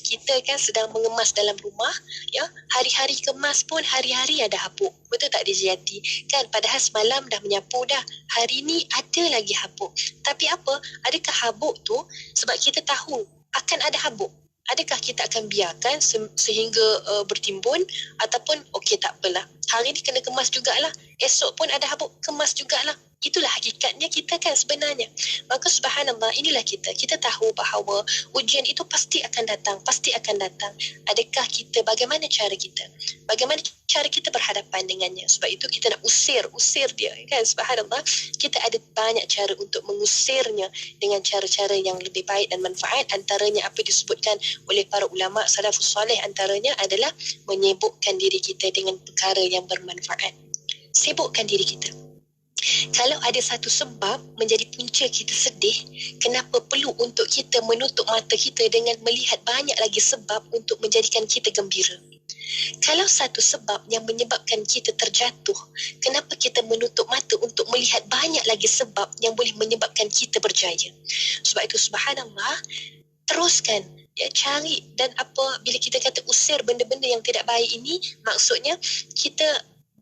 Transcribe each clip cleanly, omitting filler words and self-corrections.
kita kan sedang mengemas dalam rumah, ya, hari-hari kemas pun hari-hari ada habuk, betul tak Dijayati? Kan padahal semalam dah menyapu dah, hari ni ada lagi habuk. Tapi apa, adakah habuk tu sebab kita tahu akan ada habuk? Adakah kita akan biarkan sehingga bertimbun, ataupun okey tak apalah, hari ni kena kemas jugalah, esok pun ada habuk, kemas jugalah. Itulah hakikatnya kita kan sebenarnya. Maka subhanallah, inilah kita tahu bahawa ujian itu pasti akan datang, pasti akan datang. Adakah kita, bagaimana cara kita? Bagaimana cara kita berhadapan dengannya? Sebab itu kita nak usir dia kan, subhanallah. Kita ada banyak cara untuk mengusirnya dengan cara-cara yang lebih baik dan manfaat. Antaranya apa disebutkan oleh para ulama salafus soleh, antaranya adalah menyibukkan diri kita dengan perkara yang bermanfaat. Sibukkan diri kita. Kalau ada satu sebab menjadi punca kita sedih, kenapa perlu untuk kita menutup mata kita dengan melihat banyak lagi sebab untuk menjadikan kita gembira? Kalau satu sebab yang menyebabkan kita terjatuh, kenapa kita menutup mata untuk melihat banyak lagi sebab yang boleh menyebabkan kita berjaya? Sebab itu subhanallah, teruskan, ya, cari. Dan apa, bila kita kata usir benda-benda yang tidak baik ini, maksudnya kita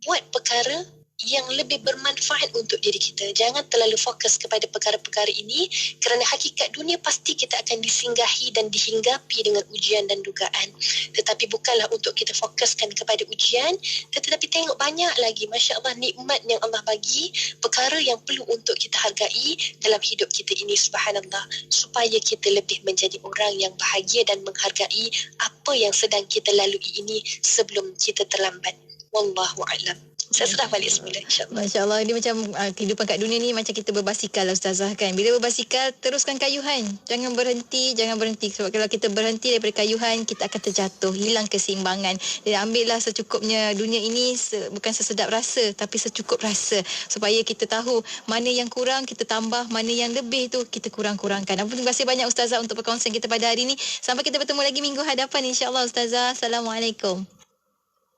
buat perkara yang lebih bermanfaat untuk diri kita. Jangan terlalu fokus kepada perkara-perkara ini, kerana hakikat dunia pasti kita akan disinggahi dan dihinggapi dengan ujian dan dugaan. Tetapi bukanlah untuk kita fokuskan kepada ujian, tetapi tengok banyak lagi, Masya Allah, nikmat yang Allah bagi, perkara yang perlu untuk kita hargai dalam hidup kita ini, subhanallah, supaya kita lebih menjadi orang yang bahagia dan menghargai apa yang sedang kita lalui ini sebelum kita terlambat. Wallahu a'lam. Saya sudah balik semula, insyaAllah. Masya Allah, ini macam kehidupan kat dunia ni macam kita berbasikal lah Ustazah kan. Bila berbasikal, teruskan kayuhan. Jangan berhenti. Sebab kalau kita berhenti daripada kayuhan, kita akan terjatuh, hilang keseimbangan. Jadi ambillah secukupnya dunia ini, bukan sesedap rasa, tapi secukup rasa. Supaya kita tahu mana yang kurang, kita tambah, mana yang lebih tu kita kurang-kurangkan. Terima kasih banyak Ustazah untuk perkongsian kita pada hari ini. Sampai kita bertemu lagi minggu hadapan, insyaAllah Ustazah. Assalamualaikum.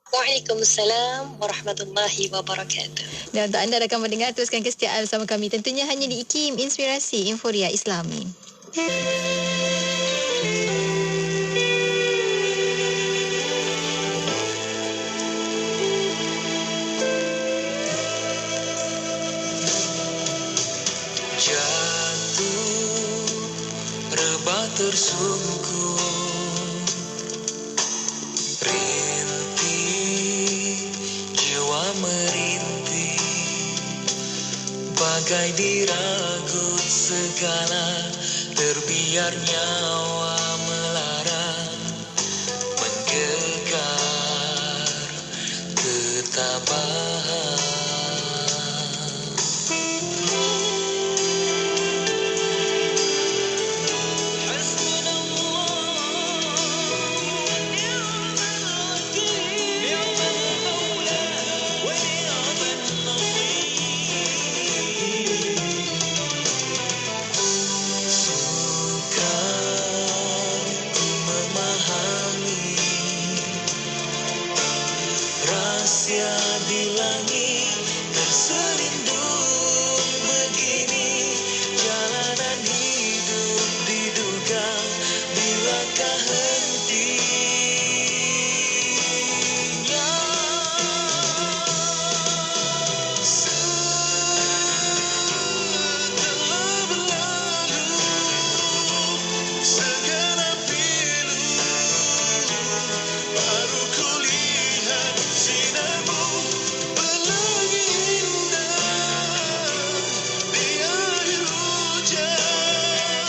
Waalaikumsalam warahmatullahi wabarakatuh. Dan untuk anda rakan mendengar, teruskan kesetiaan bersama kami. Tentunya hanya di IKIM, Inspirasi Inforia Islami. Jatuh, rebah tersungkur, merintih, bagai diragut segala, terbiar nyawa melarang, menggekar ketabahan. Rahasia di langit terselindung begini, jalanan hidup diduga bilakah hentinya. Setelah berlalu segenap pilu, baru kulihat sinarmu berlagi indah di akhir hujan,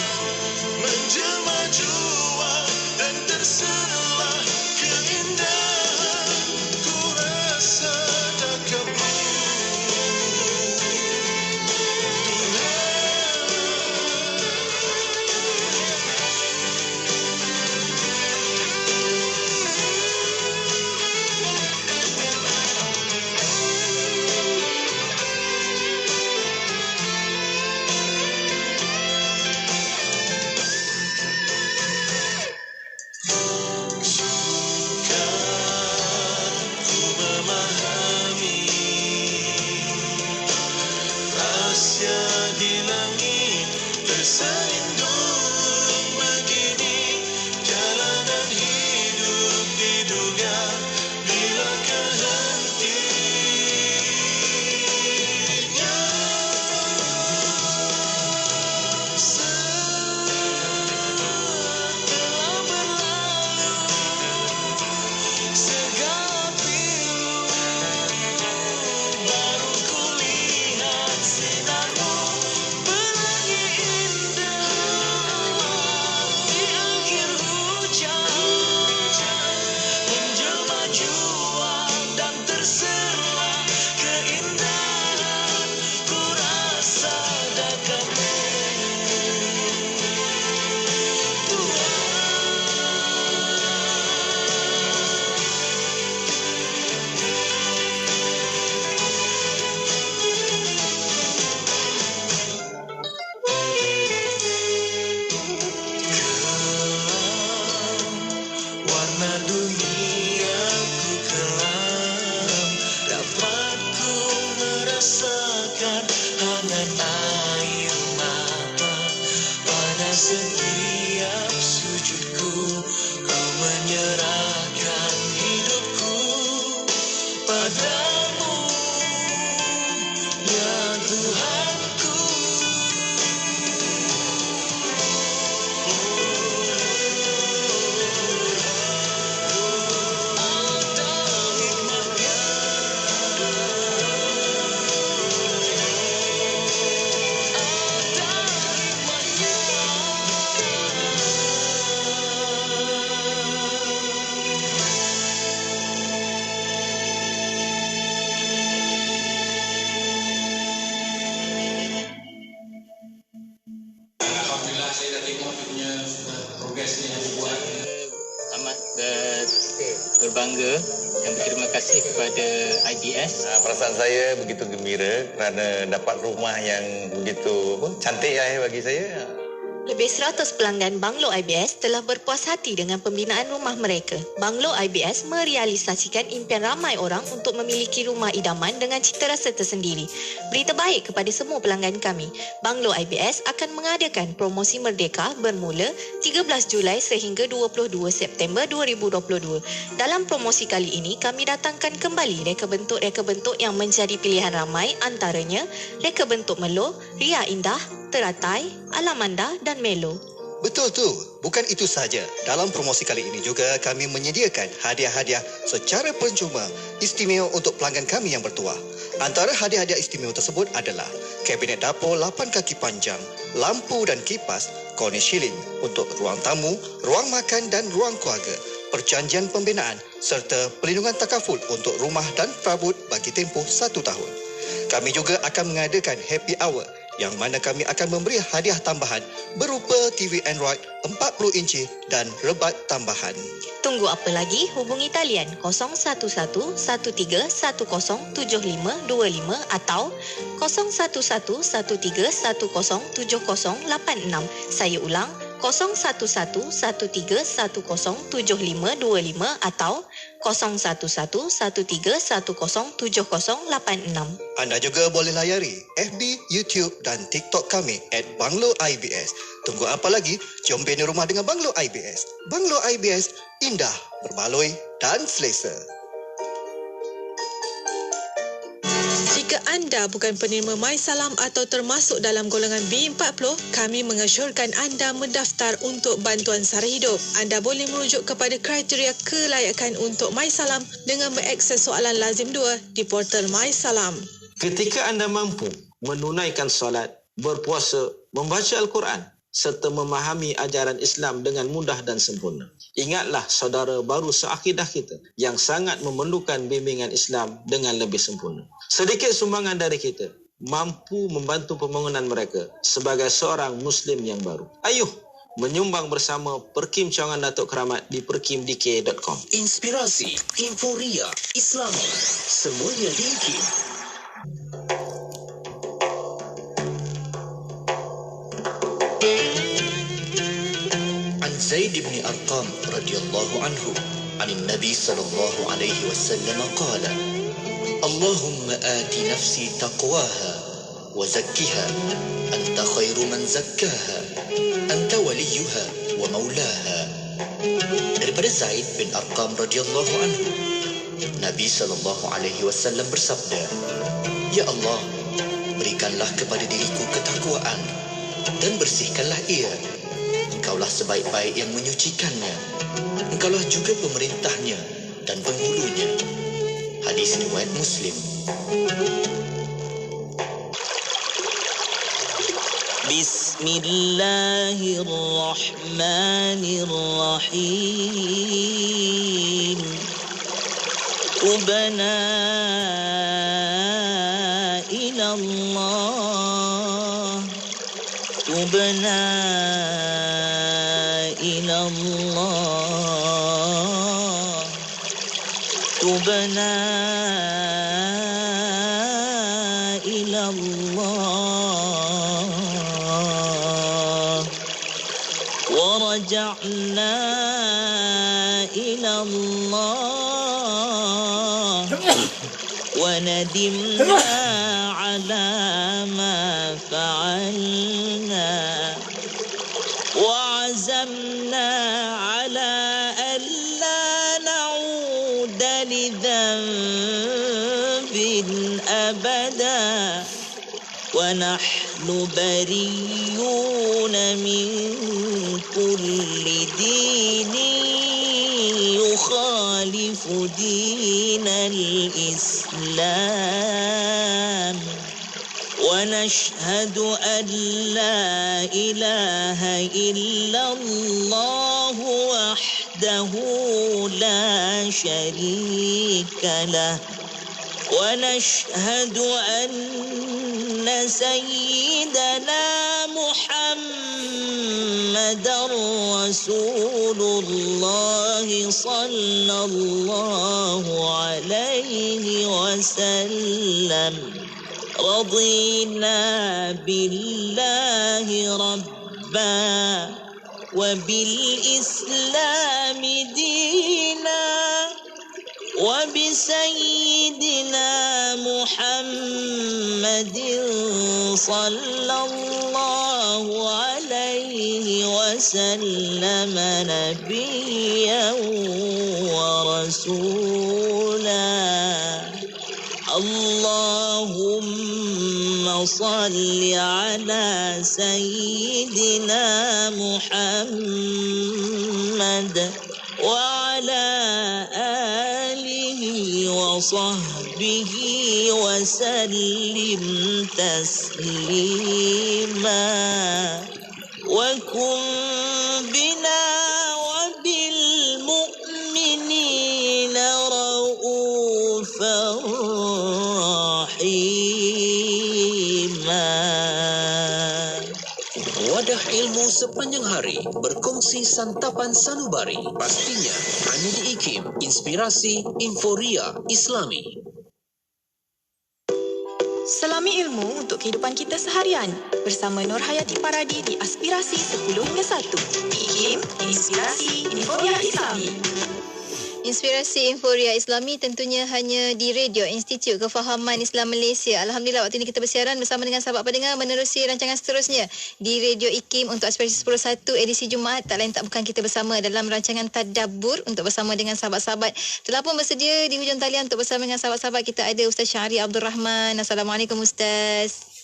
menjelma jua dan terselah keindahan, ku rasa dekatmu berbangga dan berterima kasih kepada IBS. Perasaan saya begitu gembira kerana dapat rumah yang begitu cantik bagi saya. Lebih 100 pelanggan Banglo IBS telah berpuas hati dengan pembinaan rumah mereka. Banglo IBS merealisasikan impian ramai orang untuk memiliki rumah idaman dengan cita rasa tersendiri. Berita baik kepada semua pelanggan kami. Banglo IBS akan mengadakan promosi Merdeka bermula 13 Julai sehingga 22 September 2022. Dalam promosi kali ini, kami datangkan kembali reka bentuk yang menjadi pilihan ramai, antaranya reka bentuk Melo, Ria Indah, Teratai, Alamanda dan Melo. Betul tu. Bukan itu sahaja. Dalam promosi kali ini juga kami menyediakan hadiah-hadiah secara percuma istimewa untuk pelanggan kami yang bertuah. Antara hadiah-hadiah istimewa tersebut adalah kabinet dapur 8 kaki panjang, lampu dan kipas, corner shilling untuk ruang tamu, ruang makan dan ruang keluarga, perjanjian pembinaan serta perlindungan takaful untuk rumah dan perabot bagi tempoh 1 tahun. Kami juga akan mengadakan happy hour yang mana kami akan memberi hadiah tambahan berupa TV Android 40 inci dan rebat tambahan. Tunggu apa lagi? Hubungi talian 011-1310-7525 atau 011-1310-7086. Saya ulang, 011-1310-7525 atau 011-1310-7086. Anda juga boleh layari FB, YouTube dan TikTok kami @Banglo IBS. Tunggu apa lagi? Jom bina rumah dengan Banglo IBS. Banglo IBS, indah, berbaloi dan selesa. Jika anda bukan penerima MySalam atau termasuk dalam golongan B40, kami mengesyorkan anda mendaftar untuk bantuan sara hidup. Anda boleh merujuk kepada kriteria kelayakan untuk MySalam dengan mengakses soalan lazim 2 di portal MySalam. Ketika anda mampu menunaikan solat, berpuasa, membaca Al-Quran serta memahami ajaran Islam dengan mudah dan sempurna. Ingatlah saudara baru seakidah kita yang sangat memerlukan bimbingan Islam dengan lebih sempurna. Sedikit sumbangan dari kita mampu membantu pembangunan mereka sebagai seorang Muslim yang baru. Ayuh, menyumbang bersama Perkim Cawangan Datuk Keramat di perkimdk.com. Inspirasi, Inforia, Islami, semuanya di Kim. زيد بن أرقام رضي الله عنه عن النبي صلى الله عليه وسلم قال: اللهم آت نفسي تقواها وزكها أنت خير من زكاها أنت وليها ومولاها. Daripada Zaid bin Arqam radhiyallahu anhu, Nabi sallallahu alaihi wasallam bersabda, Ya Allah, berikanlah kepada diriku ketakwaan dan bersihkanlah ia. Engkaulah sebaik-baik yang menyucikannya. Engkaulah juga pemerintahnya dan penghulunya. Hadis riwayat Muslim. Bismillahirrahmanirrahim. Tubna ilallah. Tubna ilallah. Tubna ilallah. Waraja'na ilallah. Wanadimna ala ma fa'alna. وعزمنا على ألا نعود لذنب أبدا ونحن بريون من كل دين يخالف دين الإسلام ونشهد أن لا إله إلا الله وحده لا شريك له ونشهد أن سيدنا محمد رسول الله صلى الله عليه وسلم رضينا بالله ربا وبالإسلام دينا وبسيدنا محمد صلى الله عليه وسلم نبيا ورسولا اللهم صل على سيدنا محمد وعلى آله وصحبه وسلم تسليما وكن بنا وبالمؤمنين رؤوفا رحيما. Wadah ilmu sepanjang hari, berkongsi santapan sanubari, pastinya hanya di IKIM, Inspirasi Inforia Islami. Selami ilmu untuk kehidupan kita seharian bersama Nur Hayati Paradi di Aspirasi 10 hingga 1. IKIM, Inspirasi Inforia Islami. Inspirasi Inforia Islami tentunya hanya di Radio Institut Kefahaman Islam Malaysia. Alhamdulillah waktu ini kita bersiaran bersama dengan sahabat pendengar menerusi rancangan seterusnya di Radio IKIM untuk Aspirasi 10.1 edisi Jumaat. Tak lain tak bukan kita bersama dalam rancangan Tadabbur untuk bersama dengan sahabat-sahabat. Telah pun bersedia di hujung talian untuk bersama dengan sahabat-sahabat kita ada Ustaz Syahri Abdul Rahman. Assalamualaikum Ustaz.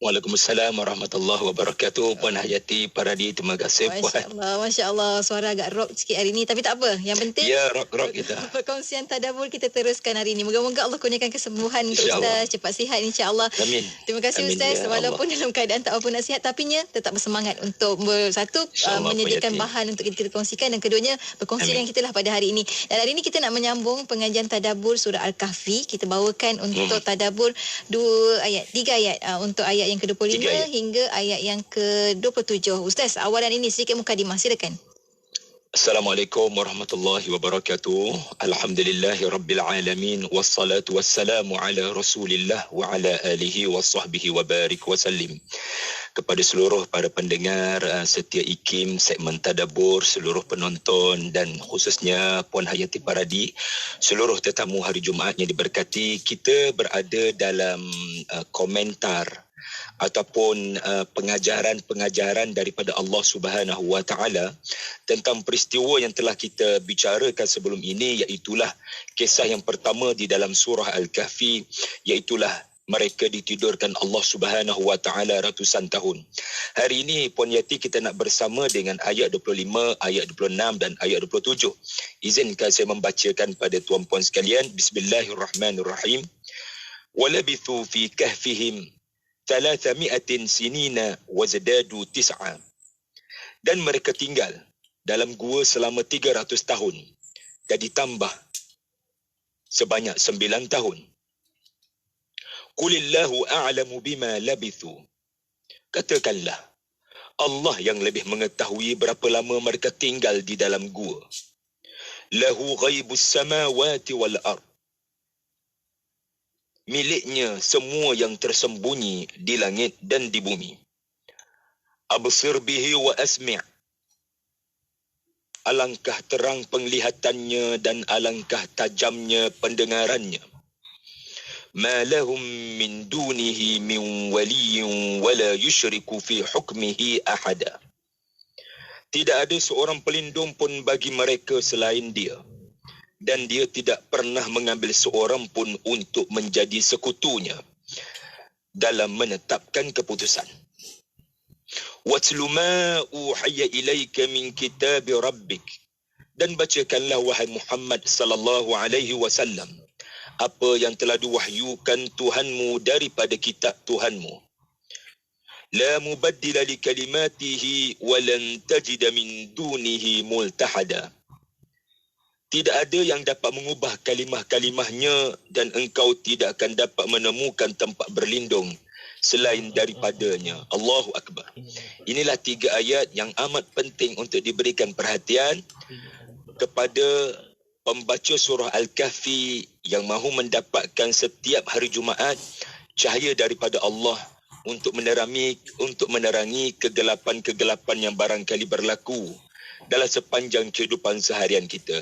Waalaikumsalam warahmatullahi wabarakatuh. Puan Hayati Paradi, terima kasih Puan. Masya Allah, suara agak rock sikit hari ini. Tapi tak apa, yang penting ya, rock kita. Perkongsian tadabbur kita teruskan hari ini. Moga-moga Allah kurniakan kesembuhan untuk Ustaz, cepat sihat insya-Allah. Amin. Terima kasih Amin, Ustaz, ya walaupun Allah. dalam keadaan tak apa nasihat, tapinya tetap bersemangat untuk bersatu menyediakan bahan untuk kita kongsikan, dan keduanya berkongsi dengan kita lah pada hari ini. Dan hari ini kita nak menyambung pengajian tadabbur surah Al-Kahfi. Kita bawakan untuk tadabbur 3 ayat untuk ayat yang ke-25 hingga ayat yang ke-27. Ustaz, awalan ini sedikit mukadimah, silakan. Assalamualaikum warahmatullahi wabarakatuh. Alhamdulillahi rabbil alamin, wassalatu wassalamu ala Rasulillah wa ala alihi wa sahbihi wa barik wa sallim. Kepada seluruh para pendengar setia IKIM segmen Tadabbur, seluruh penonton dan khususnya Puan Hayati Paradi, seluruh tetamu hari Jumaat yang diberkati, kita berada dalam komentar ataupun pengajaran-pengajaran daripada Allah Subhanahu wa taala tentang peristiwa yang telah kita bicarakan sebelum ini, iaitulah kisah yang pertama di dalam surah Al-Kahfi, iaitulah mereka ditidurkan Allah Subhanahu wa taala ratusan tahun. Hari ini Puan Yati kita nak bersama dengan ayat 25, ayat 26 dan ayat 27. Izinkan saya membacakan pada tuan-puan sekalian. Bismillahirrahmanirrahim. Walabithu fi kahfihim 300 sinina wazdadu 9. Dan mereka tinggal dalam gua selama 300 tahun dan ditambah sebanyak 9 tahun. Qulillahu a'lamu bima labithu. Katakanlah, Allah yang lebih mengetahui berapa lama mereka tinggal di dalam gua. Lahu ghaibus samawati wal ard. Miliknya semua yang tersembunyi di langit dan di bumi. Absir bihi wa asmi'. Alangkah terang penglihatannya dan alangkah tajamnya pendengarannya. Ma lahum min dunihi min waliyyin wala yushriku fi hukmihi ahada. Tidak ada seorang pelindung pun bagi mereka selain dia. Dan dia tidak pernah mengambil seorang pun untuk menjadi sekutunya dalam menetapkan keputusan. Watlu ma uhiya ilaika min kitab rabbik. Dan bacakanlah wahai Muhammad sallallahu alaihi wasallam apa yang telah diwahyukan Tuhanmu daripada kitab Tuhanmu. La mubaddila li kalimatihi wa lan tajida min dunihi multahada. Tidak ada yang dapat mengubah kalimah-kalimahnya dan engkau tidak akan dapat menemukan tempat berlindung selain daripadanya. Allahu Akbar. Inilah 3 ayat yang amat penting untuk diberikan perhatian kepada pembaca surah Al-Kahfi yang mahu mendapatkan setiap hari Jumaat cahaya daripada Allah untuk menerangi kegelapan-kegelapan yang barangkali berlaku dalam sepanjang kehidupan seharian kita.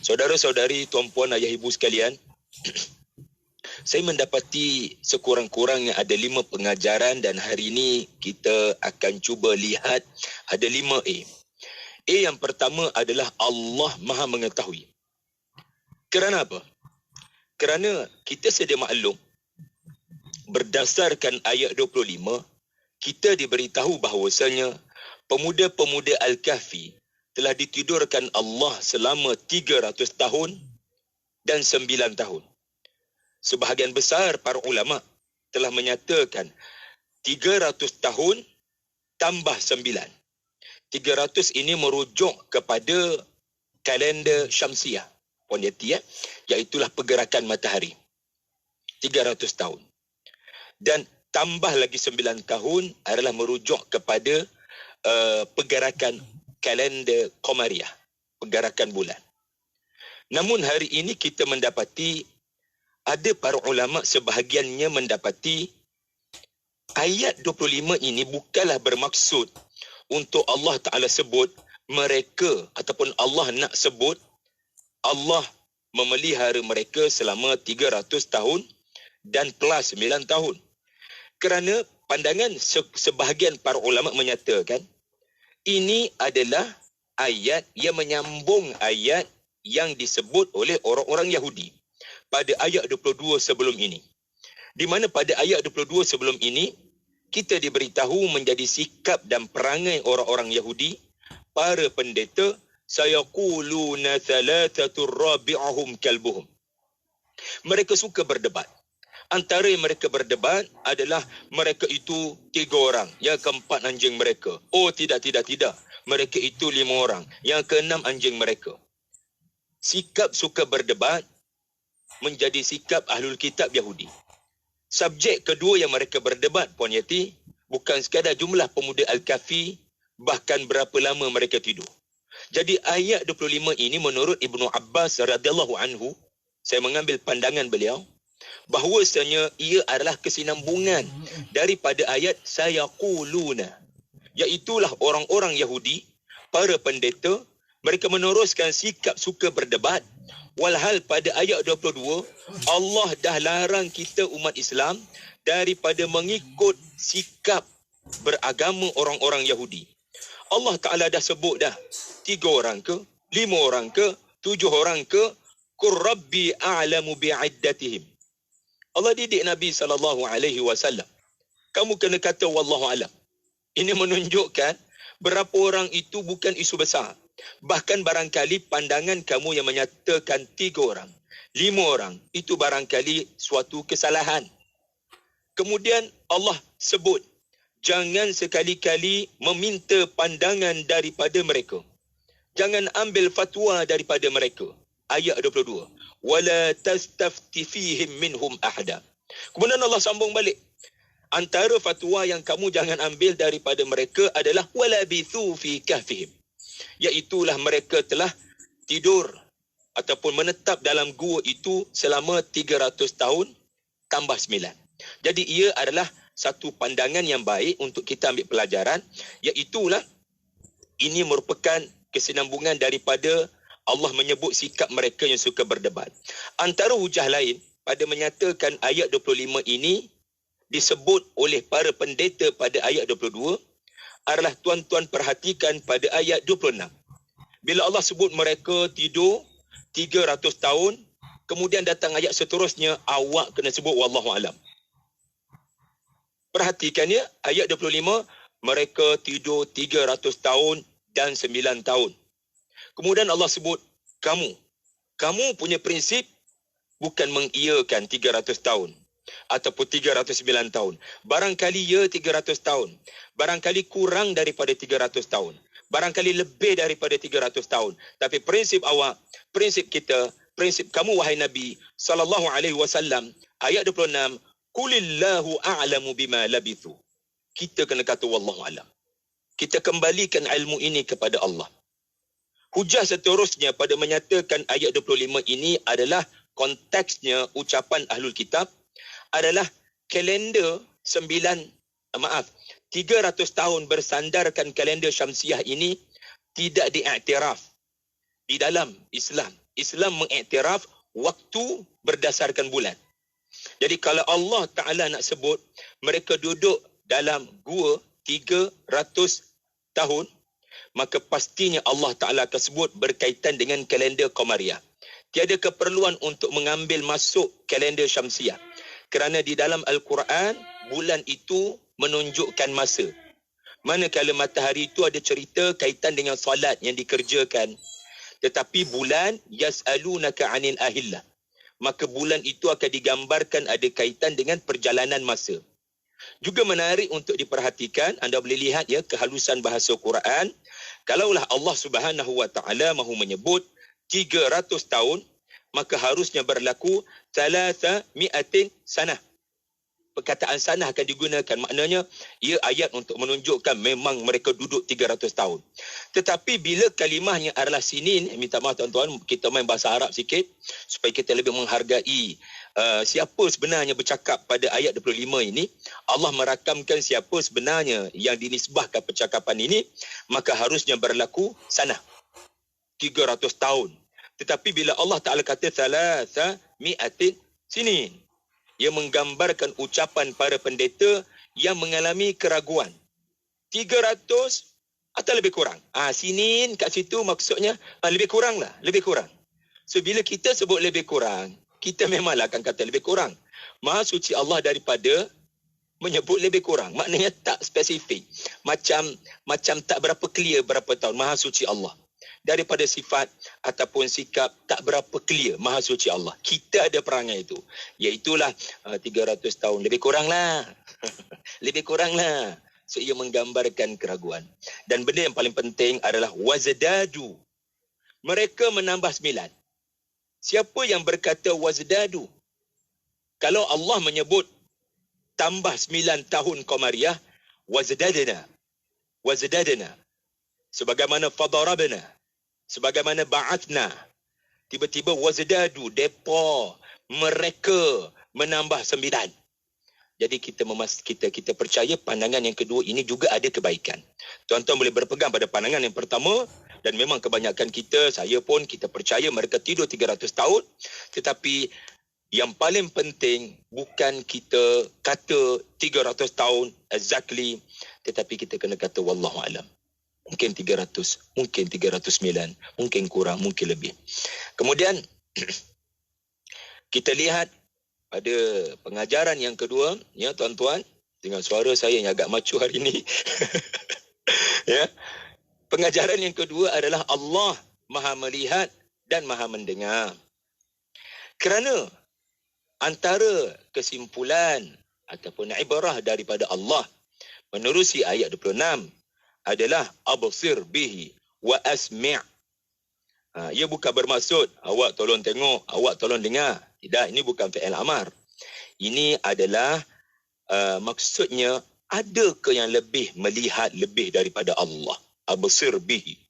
Saudara-saudari, tuan-puan, ayah ibu sekalian, saya mendapati sekurang-kurangnya ada 5 pengajaran dan hari ini kita akan cuba lihat ada 5 A. A yang pertama adalah Allah Maha Mengetahui. Kerana apa? Kerana kita sedia maklum, berdasarkan ayat 25, kita diberitahu bahawasanya pemuda-pemuda Al-Kahfi telah ditidurkan Allah selama 300 tahun dan 9 tahun. Sebahagian besar para ulama telah menyatakan 300 tahun tambah 9. 300 ini merujuk kepada kalender Syamsiah, iaitulah pergerakan matahari. 300 tahun. Dan tambah lagi 9 tahun adalah merujuk kepada pergerakan kalender Qamariah, pergerakan bulan. Namun hari ini kita mendapati ada para ulama sebahagiannya mendapati ayat 25 ini bukanlah bermaksud untuk Allah Ta'ala sebut mereka ataupun Allah nak sebut Allah memelihara mereka selama 300 tahun dan plus 9 tahun. Kerana pandangan sebahagian para ulama menyatakan ini adalah ayat yang menyambung ayat yang disebut oleh orang-orang Yahudi pada ayat 22 sebelum ini. Di mana pada ayat 22 sebelum ini, kita diberitahu menjadi sikap dan perangai orang-orang Yahudi, para pendeta, sayaquluna thalathatur rabi'ahum kalbuhum. Mereka suka berdebat. Antara yang mereka berdebat adalah mereka itu 3 orang. Yang keempat anjing mereka. Oh tidak. Mereka itu 5 orang. Yang keenam anjing mereka. Sikap suka berdebat menjadi sikap Ahlul Kitab Yahudi. Subjek kedua yang mereka berdebat, Puan Yati, bukan sekadar jumlah pemuda Al-Kahfi, bahkan berapa lama mereka tidur. Jadi ayat 25 ini menurut Ibnu Abbas radhiyallahu anhu, saya mengambil pandangan beliau, bahawasanya ia adalah kesinambungan daripada ayat sayaquluna, iaitulah orang-orang Yahudi, para pendeta, mereka meneruskan sikap suka berdebat, walhal pada ayat 22 Allah dah larang kita umat Islam daripada mengikut sikap beragama orang-orang Yahudi. Allah Ta'ala dah sebut dah 3 orang ke, 5 orang ke, 7 orang ke, qur rabbi a'lamu bi'iddatihim. Allah didik Nabi SAW. Kamu kena kata wallahu alam. Ini menunjukkan berapa orang itu bukan isu besar. Bahkan barangkali pandangan kamu yang menyatakan 3 orang, 5 orang, itu barangkali suatu kesalahan. Kemudian Allah sebut, jangan sekali-kali meminta pandangan daripada mereka. Jangan ambil fatwa daripada mereka. Ayat 22. Wala tastafti fihim minhum ahada. Kemudian Allah sambung balik. Antara fatwa yang kamu jangan ambil daripada mereka adalah wala bithu fi kahfihim. Iaitulah mereka telah tidur ataupun menetap dalam gua itu selama 300 tahun tambah 9. Jadi ia adalah satu pandangan yang baik untuk kita ambil pelajaran, iaitulah ini merupakan kesinambungan daripada Allah menyebut sikap mereka yang suka berdebat. Antara hujah lain pada menyatakan ayat 25 ini disebut oleh para pendeta pada ayat 22 adalah tuan-tuan perhatikan pada ayat 26. Bila Allah sebut mereka tidur 300 tahun, kemudian datang ayat seterusnya, awak kena sebut wallahu alam. Perhatikan ya, ayat 25, mereka tidur 300 tahun dan 9 tahun. Kemudian Allah sebut, kamu punya prinsip bukan mengiyakan 300 tahun ataupun 309 tahun. Barangkali ya 300 tahun. Barangkali kurang daripada 300 tahun. Barangkali lebih daripada 300 tahun. Tapi prinsip awak, prinsip kita, prinsip kamu wahai Nabi sallallahu alaihi wasallam, ayat 26, qulillahu a'lamu bima labithu. Kita kena kata wallahu alam. Kita kembalikan ilmu ini kepada Allah. Hujah seterusnya pada menyatakan ayat 25 ini adalah konteksnya ucapan Ahlul Kitab adalah kalender 300 tahun bersandarkan kalender Syamsiah ini tidak diiktiraf di dalam Islam. Islam mengiktiraf waktu berdasarkan bulan. Jadi kalau Allah Ta'ala nak sebut mereka duduk dalam gua 300 tahun, maka pastinya Allah Ta'ala akan sebut berkaitan dengan kalender Qamariah. Tiada keperluan untuk mengambil masuk kalender Syamsiah. Kerana di dalam Al-Quran, bulan itu menunjukkan masa. Manakala matahari itu ada cerita kaitan dengan solat yang dikerjakan. Tetapi bulan, yas'alunaka 'anil ahillah. Maka bulan itu akan digambarkan ada kaitan dengan perjalanan masa. Juga menarik untuk diperhatikan, anda boleh lihat ya kehalusan bahasa Quran. Kalaulah Allah Subhanahu wa taala mahu menyebut 300 tahun, maka harusnya berlaku 300 sanah. Perkataan sanah akan digunakan, maknanya ia ayat untuk menunjukkan memang mereka duduk 300 tahun. Tetapi bila kalimahnya adalah sinin, minta maaf tuan-tuan, kita main bahasa Arab sikit supaya kita lebih menghargai siapa sebenarnya bercakap pada ayat 25 ini. Allah merakamkan siapa sebenarnya yang dinisbahkan percakapan ini, maka harusnya berlaku sanah 300 tahun. Tetapi bila Allah Ta'ala kata 300 sinin, ia menggambarkan ucapan para pendeta yang mengalami keraguan. 300 atau lebih kurang. Sinin kat situ maksudnya lebih kurang lah, lebih kurang. So bila kita sebut lebih kurang, kita memanglah akan kata lebih kurang. Maha suci Allah daripada menyebut lebih kurang. Maknanya tak spesifik. Macam tak berapa clear berapa tahun. Maha suci Allah. Daripada sifat ataupun sikap tak berapa clear maha suci Allah. Kita ada perangai itu. Iaitulah 300 tahun. Lebih kurang lah. Lebih kurang lah. So ia menggambarkan keraguan. Dan benda yang paling penting adalah wazdadu. Mereka menambah 9. Siapa yang berkata wazdadu? Kalau Allah menyebut tambah 9 tahun Qamariah, wazdadna. Wazdadna. Sebagaimana fadarabna. Sebagaimana ba'athna. Tiba-tiba wazdadu, depa, mereka menambah 9. Jadi kita percaya pandangan yang kedua ini juga ada kebaikan. Tuan-tuan boleh berpegang pada pandangan yang pertama, dan memang kebanyakan kita, saya pun, kita percaya mereka tidur 300 tahun. Tetapi yang paling penting bukan kita kata 300 tahun exactly, tetapi kita kena kata wallahu alam. Mungkin 300, mungkin 309, mungkin kurang, mungkin lebih. Kemudian kita lihat pada pengajaran yang kedua, ya tuan-tuan, dengan suara saya yang agak macu hari ini. Ya. Pengajaran yang kedua adalah Allah Maha melihat dan Maha mendengar. Kerana antara kesimpulan ataupun ibrah daripada Allah menerusi ayat 26 adalah absir bihi wa asmi'. Ia bukan bermaksud awak tolong tengok, awak tolong dengar. Tidak, ini bukan fi'il amar. Ini adalah maksudnya ada ke yang lebih melihat lebih daripada Allah. Absir bihi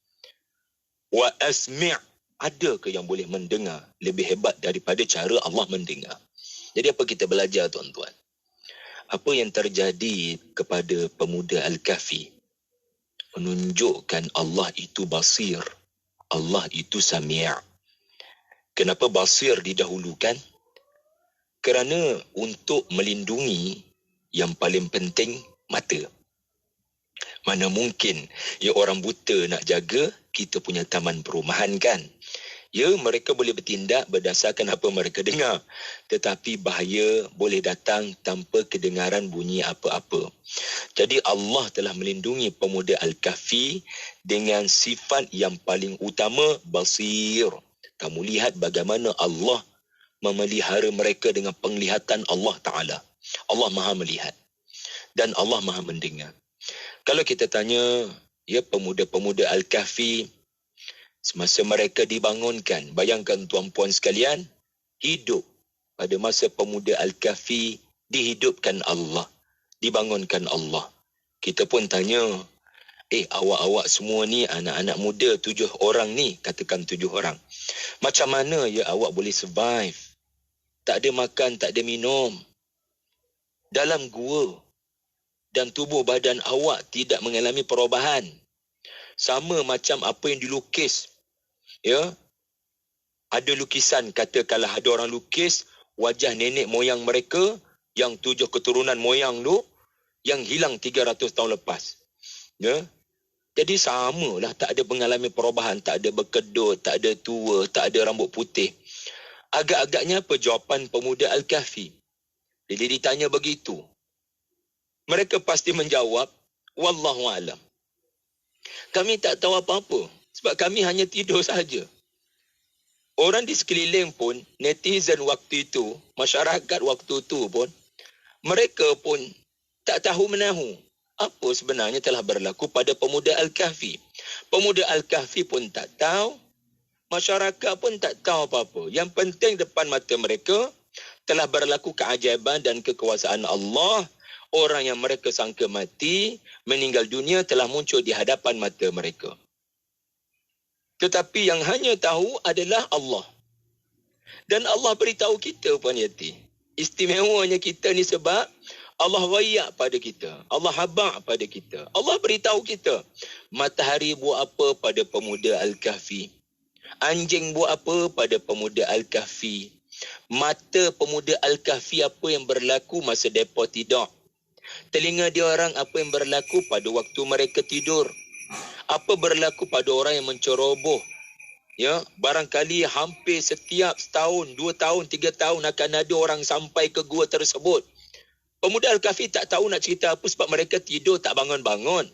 wa asmi'. Ada ke yang boleh mendengar lebih hebat daripada cara Allah mendengar? Jadi apa kita belajar tuan-tuan? Apa yang terjadi kepada pemuda Al-Kahfi menunjukkan Allah itu basir, Allah itu sami'. Kenapa basir didahulukan? Kerana untuk melindungi yang paling penting mata. Mana mungkin ya orang buta nak jaga kita punya taman perumahan kan? Ya, mereka boleh bertindak berdasarkan apa mereka dengar. Tetapi bahaya boleh datang tanpa kedengaran bunyi apa-apa. Jadi Allah telah melindungi pemuda Al-Kahfi dengan sifat yang paling utama, basir. Kamu lihat bagaimana Allah memelihara mereka dengan penglihatan Allah Ta'ala. Allah Maha melihat. Dan Allah Maha mendengar. Kalau kita tanya, ya pemuda-pemuda Al-Kahfi, Semasa mereka dibangunkan, bayangkan tuan-puan sekalian, hidup pada masa pemuda Al-Kahfi, dihidupkan Allah, dibangunkan Allah. Kita pun tanya, awak-awak semua ni, anak-anak muda 7 orang ni, katakan 7 orang. Macam mana ya awak boleh survive? Tak ada makan, tak ada minum. Dalam gua. Dan tubuh badan awak tidak mengalami perubahan. Sama macam apa yang dilukis. Ya. Ada lukisan, katakanlah ada orang lukis wajah nenek moyang mereka yang 7 keturunan moyang tu yang hilang 300 tahun lepas. Ya. Jadi samalah, tak ada mengalami perubahan, tak ada berkedut, tak ada tua, tak ada rambut putih. Agak-agaknya apa jawapan pemuda Al-Kahfi? Jadi ditanya begitu. Mereka pasti menjawab, wallahu alam. Kami tak tahu apa-apa sebab kami hanya tidur saja. Orang di sekeliling pun, netizen waktu itu, masyarakat waktu itu pun, mereka pun tak tahu menahu apa sebenarnya telah berlaku pada pemuda Al-Kahfi. Pemuda Al-Kahfi pun tak tahu, masyarakat pun tak tahu apa-apa. Yang penting depan mata mereka telah berlaku keajaiban dan kekuasaan Allah. Orang yang mereka sangka mati, meninggal dunia telah muncul di hadapan mata mereka. Tetapi yang hanya tahu adalah Allah. Dan Allah beritahu kita, Puan Yati. Istimewanya kita ni sebab Allah wayak pada kita. Allah habak pada kita. Allah beritahu kita. Matahari buat apa pada pemuda Al-Kahfi? Anjing buat apa pada pemuda Al-Kahfi? Mata pemuda Al-Kahfi apa yang berlaku masa mereka tidur? Telinga dia orang apa yang berlaku pada waktu mereka tidur? Apa berlaku pada orang yang menceroboh? Ya, barangkali hampir setiap setahun, 2 tahun, 3 tahun akan ada orang sampai ke gua tersebut. Pemuda Al-Kahfi tak tahu nak cerita apa sebab mereka tidur tak bangun-bangun.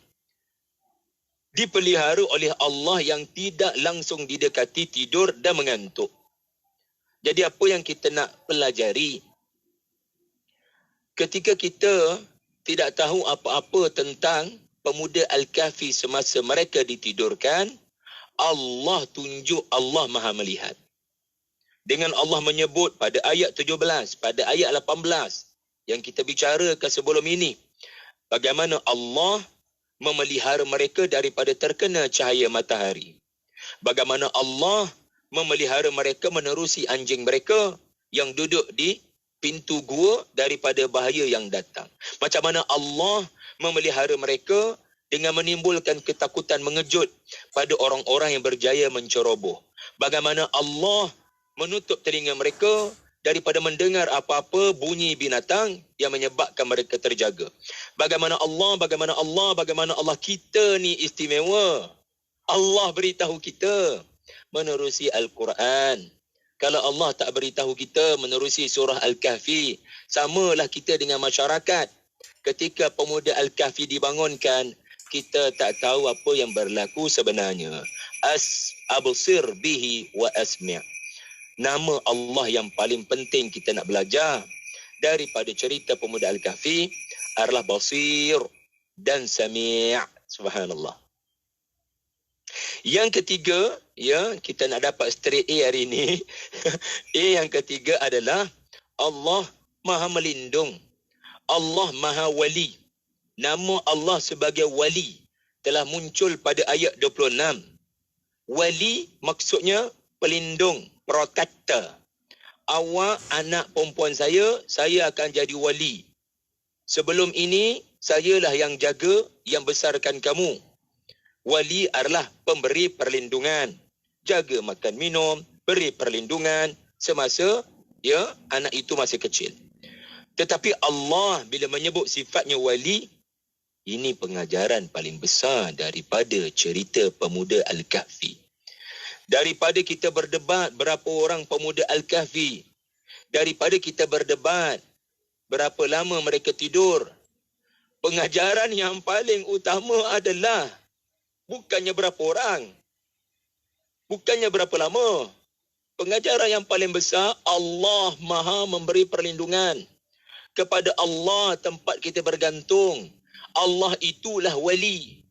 Dipelihara oleh Allah yang tidak langsung didekati tidur dan mengantuk. Jadi apa yang kita nak pelajari? Ketika kita tidak tahu apa-apa tentang pemuda Al-Kahfi semasa mereka ditidurkan, Allah tunjuk Allah Maha melihat. Dengan Allah menyebut pada ayat 17, pada ayat 18 yang kita bicarakan sebelum ini, bagaimana Allah memelihara mereka daripada terkena cahaya matahari. Bagaimana Allah memelihara mereka menerusi anjing mereka yang duduk di pintu gua daripada bahaya yang datang. Macam mana Allah memelihara mereka dengan menimbulkan ketakutan mengejut pada orang-orang yang berjaya menceroboh. Bagaimana Allah menutup telinga mereka daripada mendengar apa-apa bunyi binatang yang menyebabkan mereka terjaga. Bagaimana Allah kita ni istimewa. Allah beritahu kita menerusi Al-Quran. Kalau Allah tak beritahu kita menerusi surah Al-Kahfi, samalah kita dengan masyarakat. Ketika pemuda Al-Kahfi dibangunkan, kita tak tahu apa yang berlaku sebenarnya. Absir bihi wa asmi'. Nama Allah yang paling penting kita nak belajar daripada cerita pemuda Al-Kahfi adalah Basir dan Sami'. Subhanallah. Yang ketiga, ya, kita nak dapat straight A hari ini. A yang ketiga adalah Allah Maha Melindung. Allah Maha Wali. Nama Allah sebagai Wali telah muncul pada ayat 26. Wali maksudnya pelindung, protector. Awak anak perempuan saya akan jadi wali. Sebelum ini, sayalah yang jaga, yang besarkan kamu. Wali adalah pemberi perlindungan. Jaga makan minum, beri perlindungan semasa anak itu masih kecil. Tetapi Allah bila menyebut sifatnya wali, ini pengajaran paling besar daripada cerita pemuda Al-Kahfi. Daripada kita berdebat berapa orang pemuda Al-Kahfi, daripada kita berdebat berapa lama mereka tidur, pengajaran yang paling utama adalah bukannya berapa orang, bukannya berapa lama. Pengajaran yang paling besar, Allah Maha memberi perlindungan. Kepada Allah tempat kita bergantung. Allah itulah wali.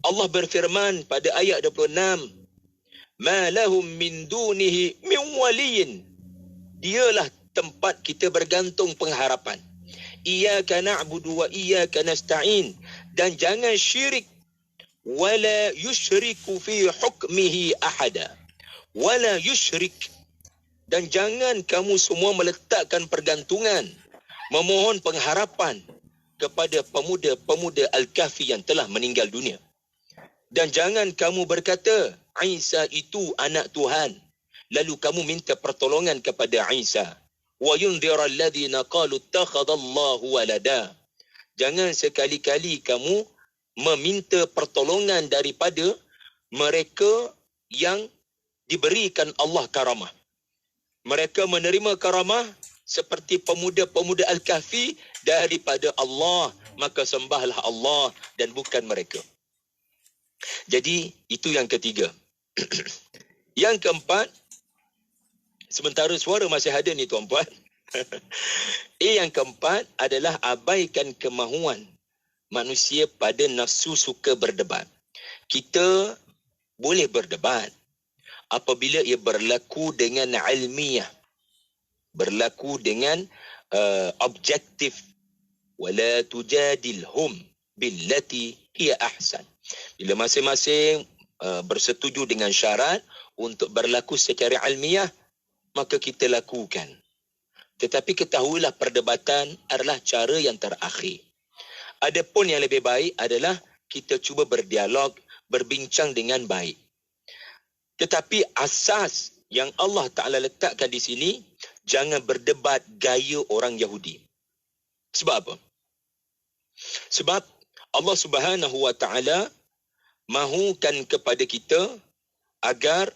Allah berfirman pada ayat 26, ma lahum min dunihi min waliyin. Dialah tempat kita bergantung pengharapan. Iyyaka na'budu wa iyyaka nasta'in. Dan jangan syirik. Wala yushriku fi hukmihi ahada. Wala yushrik. Dan jangan kamu semua meletakkan pergantungan, memohon pengharapan kepada pemuda-pemuda Al-Kahfi yang telah meninggal dunia. Dan jangan kamu berkata, Isa itu anak Tuhan, lalu kamu minta pertolongan kepada Isa. Wa yundhira alladhina qalu ittakhadallahu walada. Jangan sekali-kali kamu meminta pertolongan daripada mereka yang diberikan Allah karamah. Mereka menerima karamah seperti pemuda-pemuda Al-Kahfi daripada Allah, maka sembahlah Allah dan bukan mereka. Jadi itu yang ketiga. Yang keempat, sementara suara masih ada ni tuan-puan. Yang keempat adalah abaikan kemahuan manusia pada nafsu suka berdebat. Kita boleh berdebat apabila ia berlaku dengan ilmiah, berlaku dengan objektif. Wala tujadilhum billati hiya ahsan. Bila masing-masing bersetuju dengan syarat untuk berlaku secara ilmiah, maka kita lakukan. Tetapi ketahuilah perdebatan adalah cara yang terakhir. Adapun yang lebih baik adalah kita cuba berdialog, berbincang dengan baik. Tetapi asas yang Allah Ta'ala letakkan di sini, jangan berdebat gaya orang Yahudi. Sebab apa? Sebab Allah Subhanahu Wa Ta'ala mahukan kepada kita agar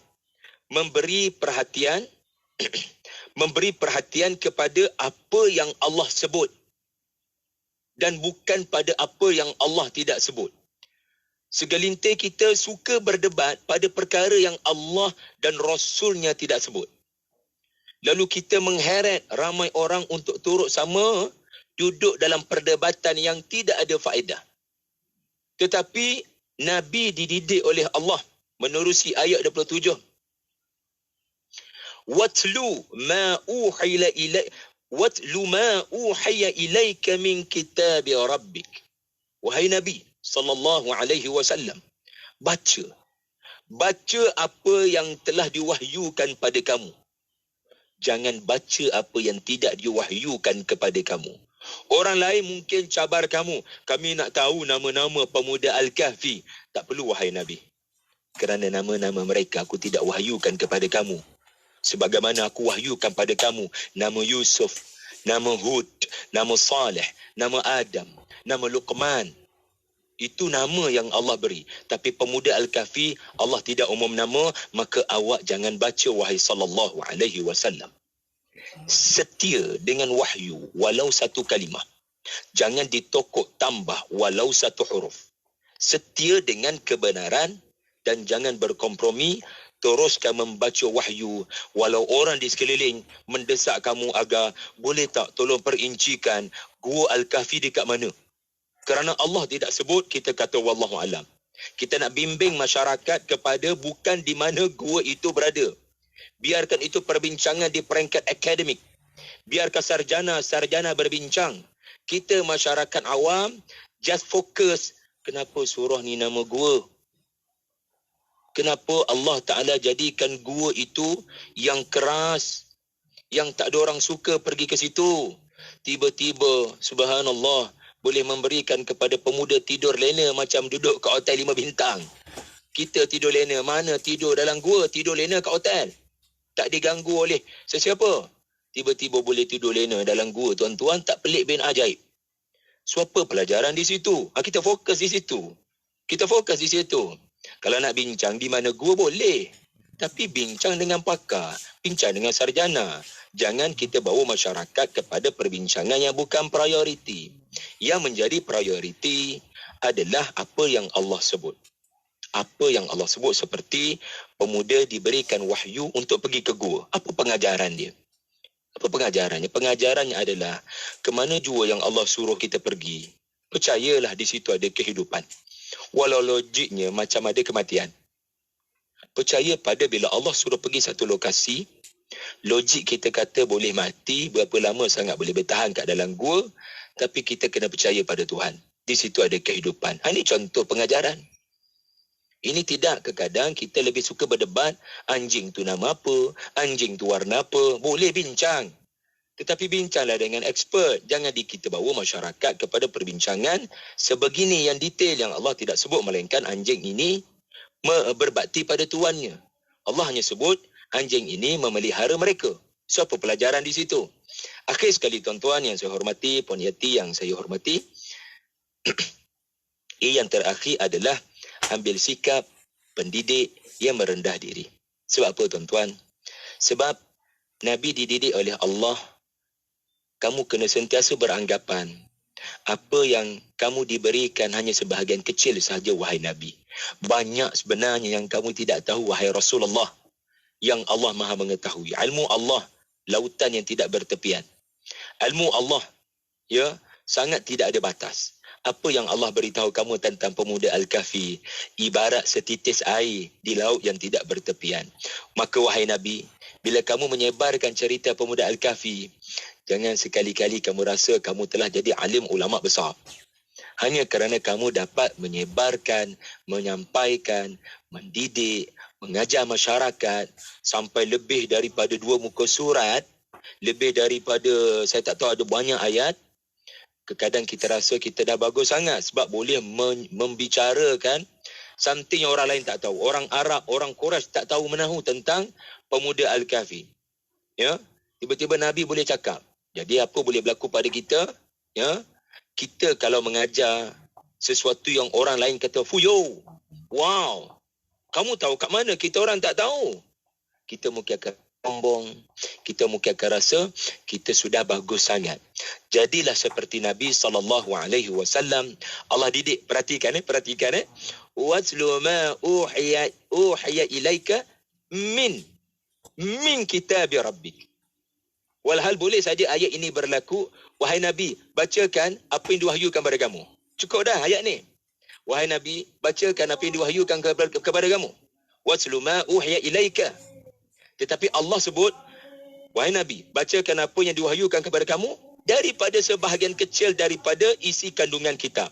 memberi perhatian kepada apa yang Allah sebut dan bukan pada apa yang Allah tidak sebut. Segelintir kita suka berdebat pada perkara yang Allah dan Rasulnya tidak sebut. Lalu kita mengheret ramai orang untuk turut sama duduk dalam perdebatan yang tidak ada faedah. Tetapi Nabi dididik oleh Allah menerusi ayat 27. Watlu ma uhiya ilaika min kitabi rabbik. Wahai Nabi sallallahu alaihi wasallam, baca apa yang telah diwahyukan pada kamu. Jangan baca apa yang tidak diwahyukan kepada kamu. Orang lain mungkin cabar kamu. Kami nak tahu nama-nama pemuda Al-Kahfi. Tak perlu wahai Nabi. Kerana nama-nama mereka aku tidak wahyukan kepada kamu. Sebagaimana aku wahyukan pada kamu nama Yusuf, nama Hud, nama Saleh, nama Adam, nama Luqman. Itu nama yang Allah beri. Tapi pemuda Al-Kahfi Allah tidak umum nama, maka awak jangan baca wahai sallallahu alaihi wasallam. Setia dengan wahyu walau satu kalimah. Jangan ditokok tambah walau satu huruf. Setia dengan kebenaran dan jangan berkompromi. Teruskan membaca wahyu walau orang di sekeliling mendesak kamu agar boleh tak tolong perincikan gua Al-Kahfi dekat mana. Kerana Allah tidak sebut, kita kata wallahu alam. Kita nak bimbing masyarakat kepada bukan di mana gua itu berada. Biarkan itu perbincangan di peringkat akademik. Biarkan sarjana berbincang. Kita masyarakat awam just fokus. Kenapa surah ni nama gua? Kenapa Allah Ta'ala jadikan gua itu yang keras, yang tak ada orang suka pergi ke situ? Tiba-tiba, subhanallah, boleh memberikan kepada pemuda tidur lena macam duduk kat hotel 5 bintang. Kita tidur lena, mana tidur dalam gua, tidur lena kat hotel. Tak diganggu oleh sesiapa. Tiba-tiba boleh tidur lena dalam gua, tuan-tuan, tak pelik bin ajaib. So apa pelajaran di situ? Kita fokus di situ. Kalau nak bincang di mana gua boleh. Tapi bincang dengan pakar, bincang dengan sarjana. Jangan kita bawa masyarakat kepada perbincangan yang bukan prioriti. Yang menjadi prioriti adalah apa yang Allah sebut. Apa yang Allah sebut seperti pemuda diberikan wahyu untuk pergi ke gua. Apa pengajaran dia? Apa pengajarannya? Pengajarannya adalah ke mana jua yang Allah suruh kita pergi. Percayalah di situ ada kehidupan. Walau logiknya macam ada kematian. Percaya pada bila Allah suruh pergi satu lokasi, logik kita kata boleh mati, berapa lama sangat boleh bertahan kat dalam gua, tapi kita kena percaya pada Tuhan. Di situ ada kehidupan. Ini contoh pengajaran. Ini tidak, kadang kita lebih suka berdebat, anjing tu nama apa, anjing tu warna apa, boleh bincang. Tetapi bincanglah dengan expert. Jangan kita bawa masyarakat kepada perbincangan sebegini yang detail yang Allah tidak sebut, melainkan anjing ini berbakti pada tuannya. Allah hanya sebut anjing ini memelihara mereka. So, apa pelajaran di situ? Akhir sekali tuan-tuan yang saya hormati, Puan Yati yang saya hormati, yang terakhir adalah ambil sikap pendidik yang merendah diri. Sebab apa tuan-tuan? Sebab Nabi dididik oleh Allah, kamu kena sentiasa beranggapan apa yang kamu diberikan hanya sebahagian kecil sahaja, wahai Nabi. Banyak sebenarnya yang kamu tidak tahu, wahai Rasulullah, yang Allah Maha mengetahui. Ilmu Allah, lautan yang tidak bertepian. Ilmu Allah, ya, sangat tidak ada batas. Apa yang Allah beritahu kamu tentang pemuda Al-Kahfi, ibarat setitis air di laut yang tidak bertepian. Maka wahai Nabi, bila kamu menyebarkan cerita pemuda Al-Kahfi, jangan sekali-kali kamu rasa kamu telah jadi alim ulama besar. Hanya kerana kamu dapat menyebarkan, menyampaikan, mendidik, mengajar masyarakat sampai lebih daripada 2 muka surat, lebih daripada, saya tak tahu ada banyak ayat. Kadang kita rasa kita dah bagus sangat sebab boleh membicarakan something yang orang lain tak tahu. Orang Arab, orang Quraisy tak tahu menahu tentang pemuda Al-Kahfi. Ya, tiba-tiba Nabi boleh cakap. Jadi apa boleh berlaku pada kita? Ya, kita kalau mengajar sesuatu yang orang lain kata, fuyo, wow, kamu tahu kat mana, kita orang tak tahu. Kita mungkin akan sombong, kita mungkin akan rasa kita sudah bagus sangat. Jadilah seperti Nabi SAW. Allah didik, perhatikan. Watlu ma uhiya ilaika min kitabi rabbik. Walhal boleh saja ayat ini berlaku, wahai Nabi, bacakan apa yang diwahyukan kepada kamu. Cukup dah ayat ni. Wahai Nabi, bacakan apa yang diwahyukan kepada kamu. Watlu ma uhiya ilaika. Tetapi Allah sebut, wahai Nabi, bacakan apa yang diwahyukan kepada kamu daripada sebahagian kecil daripada isi kandungan kitab.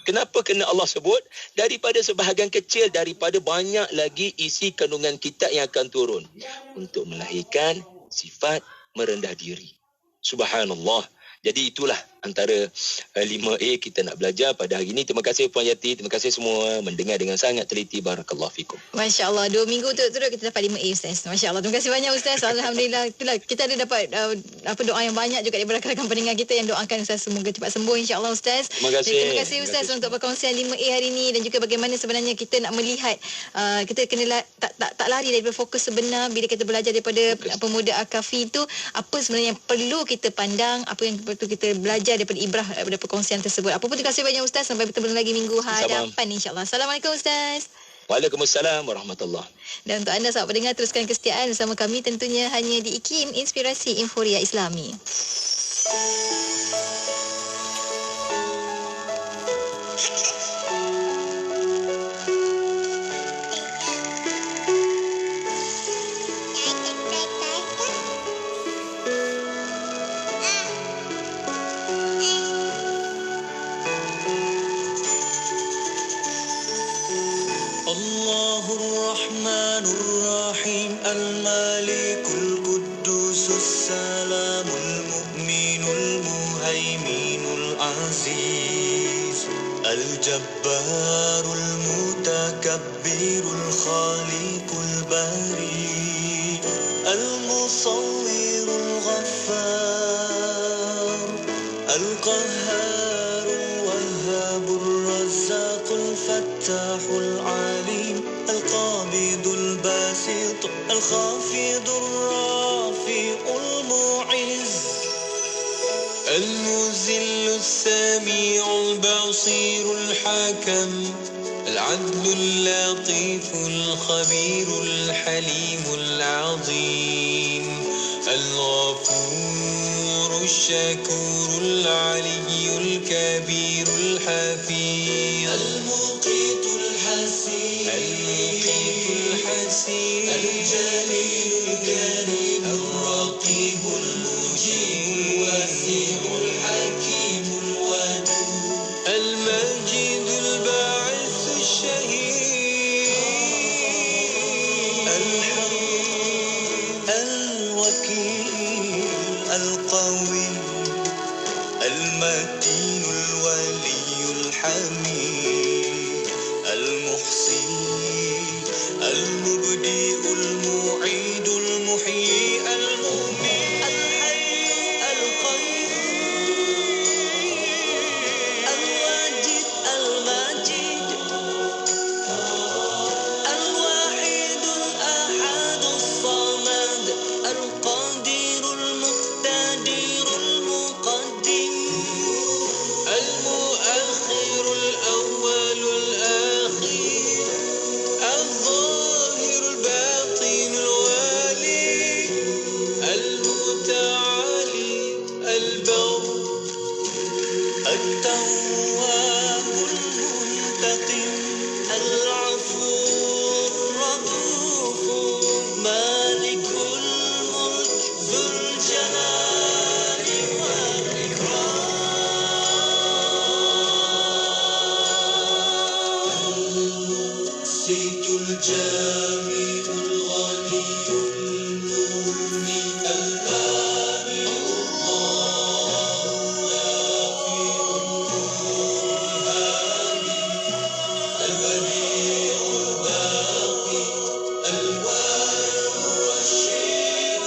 Kenapa kena Allah sebut daripada sebahagian kecil daripada banyak lagi isi kandungan kitab yang akan turun? Untuk melahirkan sifat merendah diri. Subhanallah. Jadi itulah antara 5A kita nak belajar pada hari ini. Terima kasih Puan Yati, terima kasih semua mendengar dengan sangat teliti. Barakallahu fikum. Masya Allah, 2 minggu turut-turut kita dapat 5A Ustaz. Masya Allah, terima kasih banyak Ustaz. Alhamdulillah, itulah kita ada dapat doa yang banyak juga daripada rakan-rakan pendengar kita yang doakan Ustaz semoga cepat sembuh insya-Allah Ustaz. Terima kasih. Terima kasih Ustaz untuk perkongsian 5A hari ini dan juga bagaimana sebenarnya kita nak melihat kita kena tak lari daripada fokus sebenar bila kita belajar daripada pemuda Al-Kahfi itu, apa sebenarnya yang perlu kita pandang, apa yang perlu kita belajar daripada ibrah daripada perkongsian tersebut. Apa pun terima kasih banyak Ustaz. Sampai bertemu lagi minggu hadapan insya-Allah. Assalamualaikum Ustaz. Waalaikumsalam warahmatullahi. Dan untuk anda sahabat pendengar, teruskan kesetiaan bersama kami tentunya hanya di IKIM, Inspirasi Inforia Islami. الملك القدوس السلام المؤمن المهيمن العزيز الجبار المتكبر الخالق الباري المصور الغفار القهار الوهاب الرزاق الفتاح العليم القابض الباسط الخافض الرافع المعز المذل السميع البصير الحكم العدل اللطيف الخبير الحليم العظيم الغفور الشكور العلي الكبير الحفيظ المقيت الحسيب الوكيل القوي المتين الولي الحميد المحسن المبدئ المعيد المحيي المميت الحي القيوم الواجد المجيد الواحد الأحد الصمد القادر المقتدر المقدم المؤخر الأول الآخر الظاهر الباطن الوالي المتعالي البر التواب المنتقم العفو الرؤوف مالك الملك ذو الجلال والإكرام سيد الجامع الغني المغني البارئ الله الهادي البديع الباقي الوارث الرشيد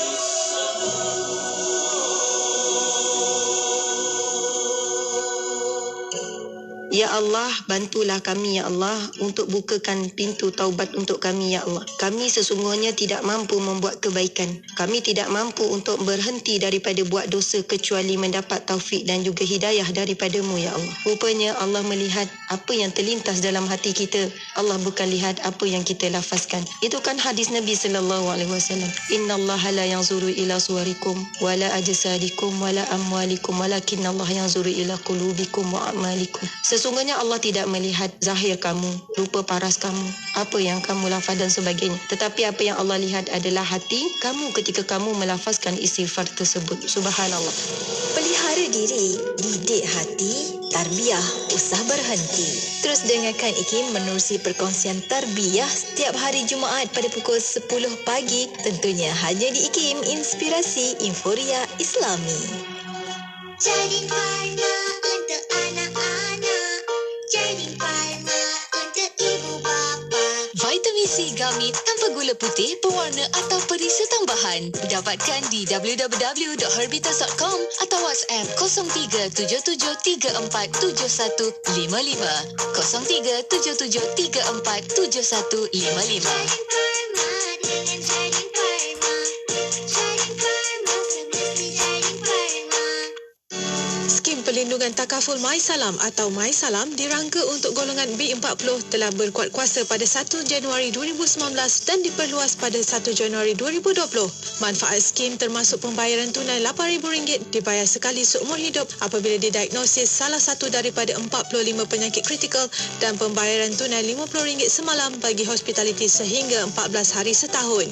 Ya Allah, bantulah kami ya Allah untuk bukakan pintu taubat untuk kami ya Allah. Kami sesungguhnya tidak mampu membuat kebaikan. Kami tidak mampu untuk berhenti daripada buat dosa kecuali mendapat taufik dan juga hidayah daripada-Mu ya Allah. Rupanya Allah melihat apa yang terlintas dalam hati kita. Allah bukan lihat apa yang kita lafazkan. Itu kan hadis Nabi SAW. Innallaha la yanzuru ila suwarikum wala ajsadikum wala amwalikum walakinnallaha yanzuru ila qulubikum wa a'malikum. Sesungguhnya Allah tidak melihat zahir kamu, rupa paras kamu, apa yang kamu lafaz dan sebagainya. Tetapi apa yang Allah lihat adalah hati kamu ketika kamu melafazkan istighfar tersebut. Subhanallah. Pelihara diri, didik hati, tarbiyah usah berhenti. Terus dengarkan IKIM menerusi perkongsian tarbiyah setiap hari Jumaat pada pukul 10 pagi. Tentunya hanya di IKIM Inspirasi Inforia Islami. Jadi Parma untuk anak-anak, jadi Parma untuk ibu bapa. Vitamin C Gummy tanpa gula putih, pewarna atau perisa tambahan. Dapatkan di www.herbitas.com atau WhatsApp 0377347155 0377347155. Perlindungan Takaful MySalam atau MySalam dirangka untuk golongan B40 telah berkuat kuasa pada 1 Januari 2019 dan diperluas pada 1 Januari 2020. Manfaat skim termasuk pembayaran tunai RM8,000 dibayar sekali seumur hidup apabila didiagnosis salah satu daripada 45 penyakit kritikal dan pembayaran tunai RM50 semalam bagi hospitaliti sehingga 14 hari setahun.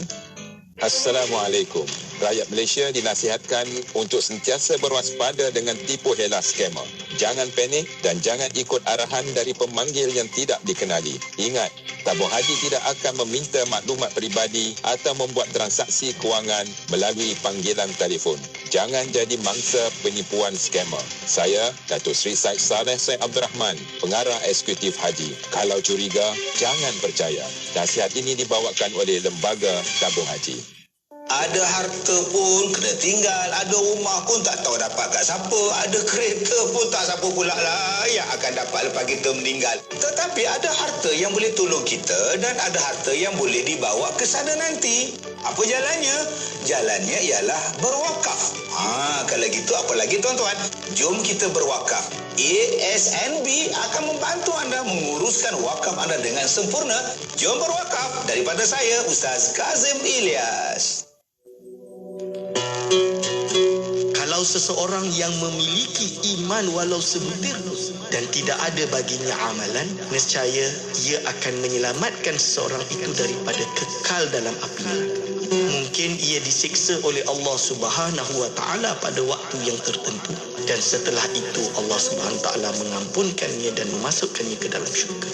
Assalamualaikum. Rakyat Malaysia dinasihatkan untuk sentiasa berwaspada dengan tipu hela skamer. Jangan panik dan jangan ikut arahan dari pemanggil yang tidak dikenali. Ingat, tabung haji tidak akan meminta maklumat peribadi atau membuat transaksi kewangan melalui panggilan telefon. Jangan jadi mangsa penipuan skamer. Saya, Datuk Seri Syed Saleh Syed Abdul Rahman, Pengarah Eksekutif Haji. Kalau curiga, jangan percaya. Nasihat ini dibawakan oleh Lembaga Tabung Haji. Ada harta pun kena tinggal, ada rumah pun tak tahu dapat kat siapa, ada kereta pun tak siapa pula lah yang akan dapat lepas kita meninggal. Tetapi ada harta yang boleh tolong kita dan ada harta yang boleh dibawa ke sana nanti. Apa jalannya? Jalannya ialah berwakaf. Kalau gitu apa lagi tuan-tuan? Jom kita berwakaf. ASNB akan membantu anda menguruskan wakaf anda dengan sempurna. Jom berwakaf. Daripada saya, Ustaz Kazim Ilyas. Kalau seseorang yang memiliki iman walau sebutir dan tidak ada baginya amalan, nescaya ia akan menyelamatkan seseorang itu daripada kekal dalam api neraka. Mungkin ia disiksa oleh Allah Subhanahu wa taala pada waktu yang tertentu dan setelah itu Allah Subhanahu wa taala mengampunkannya dan memasukkannya ke dalam syurga.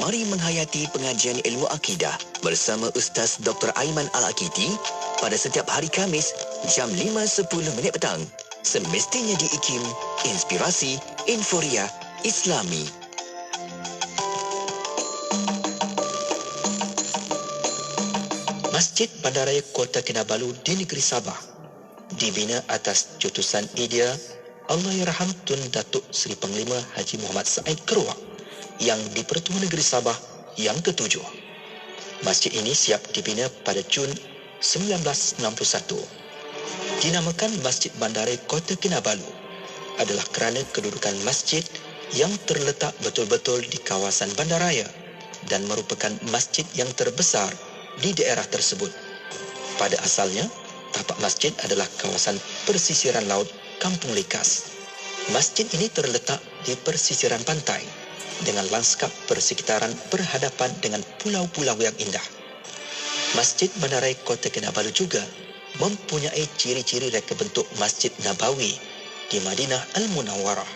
Mari menghayati pengajian ilmu akidah bersama Ustaz Dr. Aiman Al-Akiti pada setiap hari Khamis jam 5.10 petang. Semestinya di IKIM, Inspirasi Inforia Islami. Masjid Bandaraya Kota Kinabalu di negeri Sabah dibina atas cetusan idea Allahyarham Tun Datuk Seri Panglima Haji Muhammad Said Keruak yang di-Pertuan Negeri Sabah yang ke-7. Masjid ini siap dibina pada Jun 1961. Dinamakan Masjid Bandaraya Kota Kinabalu adalah kerana kedudukan masjid yang terletak betul-betul di kawasan bandaraya dan merupakan masjid yang terbesar di daerah tersebut. Pada asalnya, tapak masjid adalah kawasan persisiran laut Kampung Likas. Masjid ini terletak di persisiran pantai dengan lanskap persekitaran berhadapan dengan pulau-pulau yang indah. Masjid Bandaraya Kota Kinabalu juga mempunyai ciri-ciri reka bentuk Masjid Nabawi di Madinah Al-Munawwarah.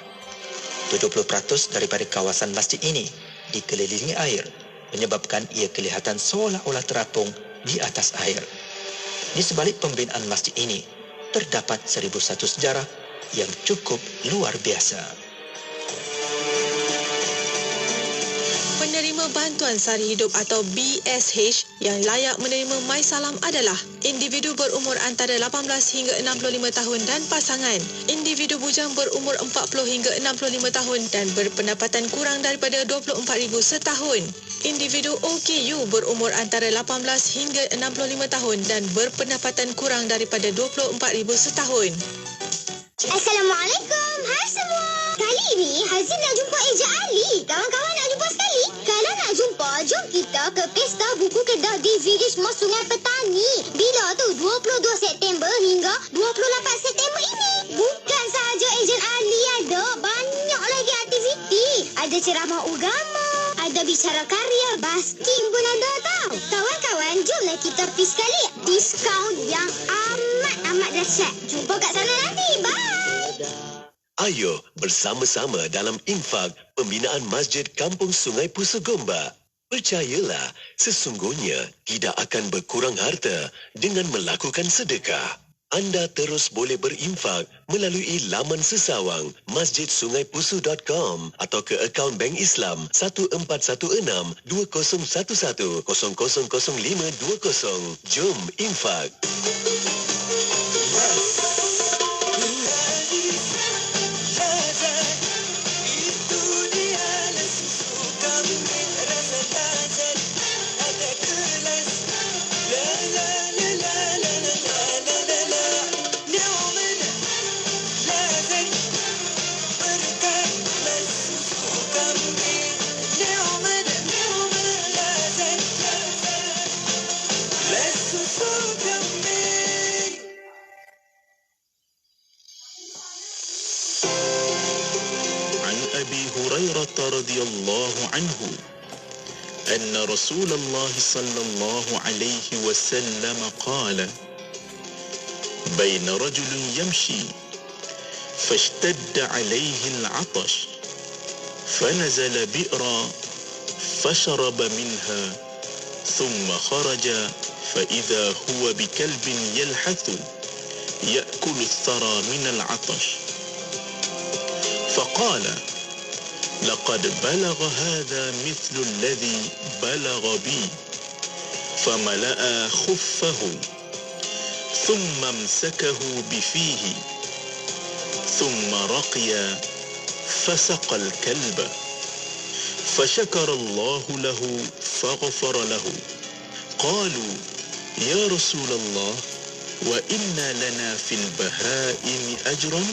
70% daripada kawasan masjid ini dikelilingi air, menyebabkan ia kelihatan seolah-olah terapung di atas air. Di sebalik pembinaan masjid ini, terdapat 1001 sejarah yang cukup luar biasa. Penerima Bantuan Sari Hidup atau BSH yang layak menerima MySalam adalah individu berumur antara 18 hingga 65 tahun dan pasangan, individu bujang berumur 40 hingga 65 tahun dan berpendapatan kurang daripada 24,000 setahun, individu OKU berumur antara 18 hingga 65 tahun dan berpendapatan kurang daripada 24,000 setahun. Assalamualaikum. Hai semua. Kali ini Hazim nak jumpa Eja Ali. Kawan-kawan nak jumpa sekali? Kalau nak jumpa, jom kita ke Pesta Buku Kedah di Village Mos Sungai Petani. Bila tu? 22 September hingga 28 September ini. Bukan sahaja Ejen Ali ada, banyak lagi aktiviti. Ada ceramah agama, ada bicara karya, basking pun ada tau. Kawan-kawan, jomlah kita pergi sekali. Diskaun yang amat dahsyat. Jumpa kat sana nanti. Bye. Ayo bersama-sama dalam infak pembinaan Masjid Kampung Sungai Pusu Gombak. Percayalah, sesungguhnya tidak akan berkurang harta dengan melakukan sedekah. Anda terus boleh berinfak melalui laman sesawang masjidsungaipusu.com atau ke akaun Bank Islam 1416-2011-000520. Jom infak. رضي الله عنه أن رسول الله صلى الله عليه وسلم قال بين رجل يمشي فاشتد عليه العطش فنزل بئرا فشرب منها ثم خرج فإذا هو بكلب يلحث يأكل الثرى من العطش فقال لقد بلغ هذا مثل الذي بلغ بي فملأ خفه ثم امسكه بفيه ثم رقي فسقى الكلب فشكر الله له فغفر له قالوا يا رسول الله وإن لنا في البهائم أجرا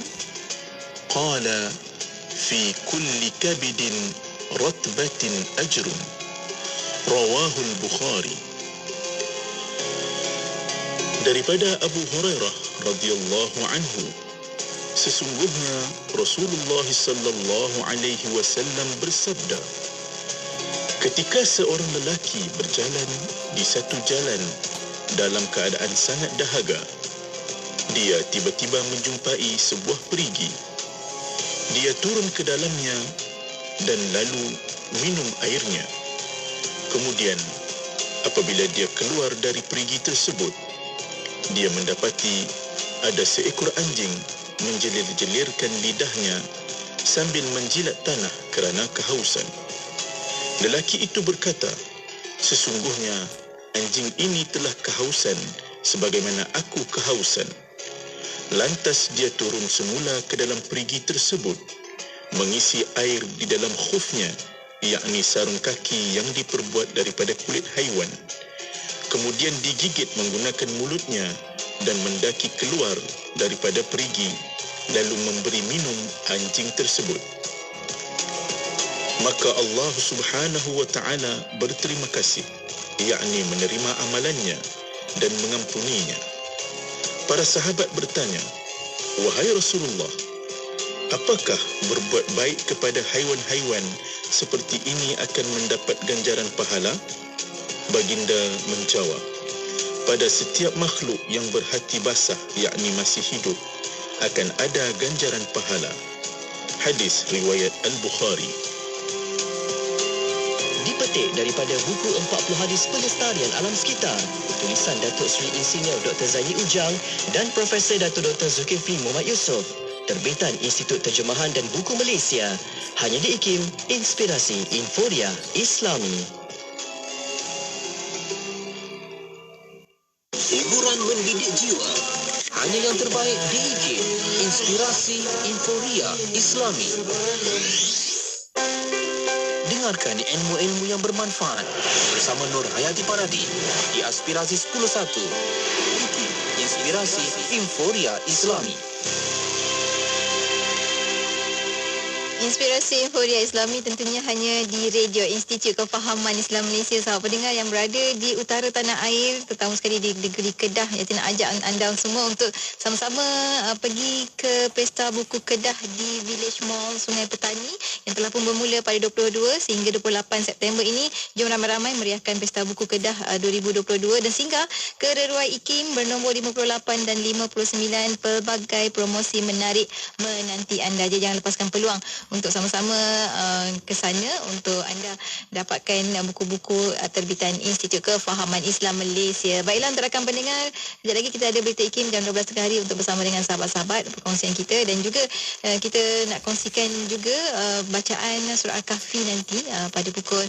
قال في كل كبد رتبة أجر رواه البخاري. Daripada Abu Hurairah radhiyallahu anhu, sesungguhnya Rasulullah sallallahu alaihi wasallam bersabda, ketika seorang lelaki berjalan di satu jalan dalam keadaan sangat dahaga, dia tiba-tiba menjumpai sebuah perigi. Dia turun ke dalamnya dan lalu minum airnya. Kemudian, apabila dia keluar dari perigi tersebut, dia mendapati ada seekor anjing menjelir-jelirkan lidahnya sambil menjilat tanah kerana kehausan. Lelaki itu berkata, sesungguhnya anjing ini telah kehausan sebagaimana aku kehausan. Lantas dia turun semula ke dalam perigi tersebut, mengisi air di dalam khufnya, yakni sarung kaki yang diperbuat daripada kulit haiwan. Kemudian digigit menggunakan mulutnya dan mendaki keluar daripada perigi, lalu memberi minum anjing tersebut. Maka Allah Subhanahu wa Ta'ala berterima kasih, yakni menerima amalannya dan mengampuninya. Para sahabat bertanya, "Wahai Rasulullah, apakah berbuat baik kepada haiwan-haiwan seperti ini akan mendapat ganjaran pahala?" Baginda menjawab, "Pada setiap makhluk yang berhati basah, yakni masih hidup, akan ada ganjaran pahala." Hadis riwayat Al-Bukhari. Dipetik daripada buku 40 hadis pelestarian alam sekitar, tulisan Datuk Seri Insinyur Dr. Zaini Ujang dan Profesor Datuk Dr. Zulkifli Muhammad Yusof, terbitan Institut Terjemahan dan Buku Malaysia, hanya di IKIM Inspirasi Inforia Islami. Hiburan mendidik jiwa, hanya yang terbaik di IKIM Inspirasi Inforia Islami. Dengarkan ilmu-ilmu yang bermanfaat bersama Nur Hayati Paradi di Aspirasi 101. IKIM Inspirasi Inforia Islami. Inspirasi Inforia Islami tentunya hanya di Radio Institut Kefahaman Islam Malaysia. Sahabat pendengar yang berada di utara tanah air, terutama sekali di negeri Kedah, yang nak ajak anda semua untuk sama-sama pergi ke Pesta Buku Kedah di Village Mall Sungai Petani yang telah pun bermula pada 22 sehingga 28 September ini. Jom ramai-ramai meriahkan Pesta Buku Kedah 2022 dan singgah ke Reruai IKIM bernombor 58 dan 59. Pelbagai promosi menarik menanti anda. Jangan lepaskan peluang untuk sama-sama ke sana untuk anda dapatkan buku-buku terbitan Institut Kefahaman Islam Malaysia. Baiklah untuk rakan pendengar, sekejap lagi kita ada berita IKIM jam 12 hari untuk bersama dengan sahabat-sahabat perkongsian kita, dan juga kita nak kongsikan juga bacaan surah Al-Kahfi nanti pada pukul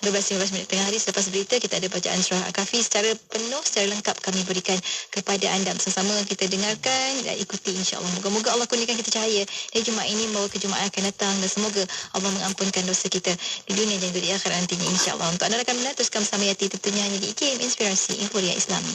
12.15 tengah hari. Selepas berita kita ada bacaan surah Al-Kahfi secara penuh, secara lengkap kami berikan kepada anda. Bersama kita dengarkan dan ikuti, insya-Allah. Moga-moga Allah kurniakan kita cahaya di Jumaat ini membawa ke Jumaat akan datang, dan semoga Allah mengampunkan dosa kita di dunia dan juga di akhirat nantinya, insya-Allah. Untuk anda rakan benar, teruskan bersama Yati tentunya hanya di IKIM Inspirasi Inforia Islami.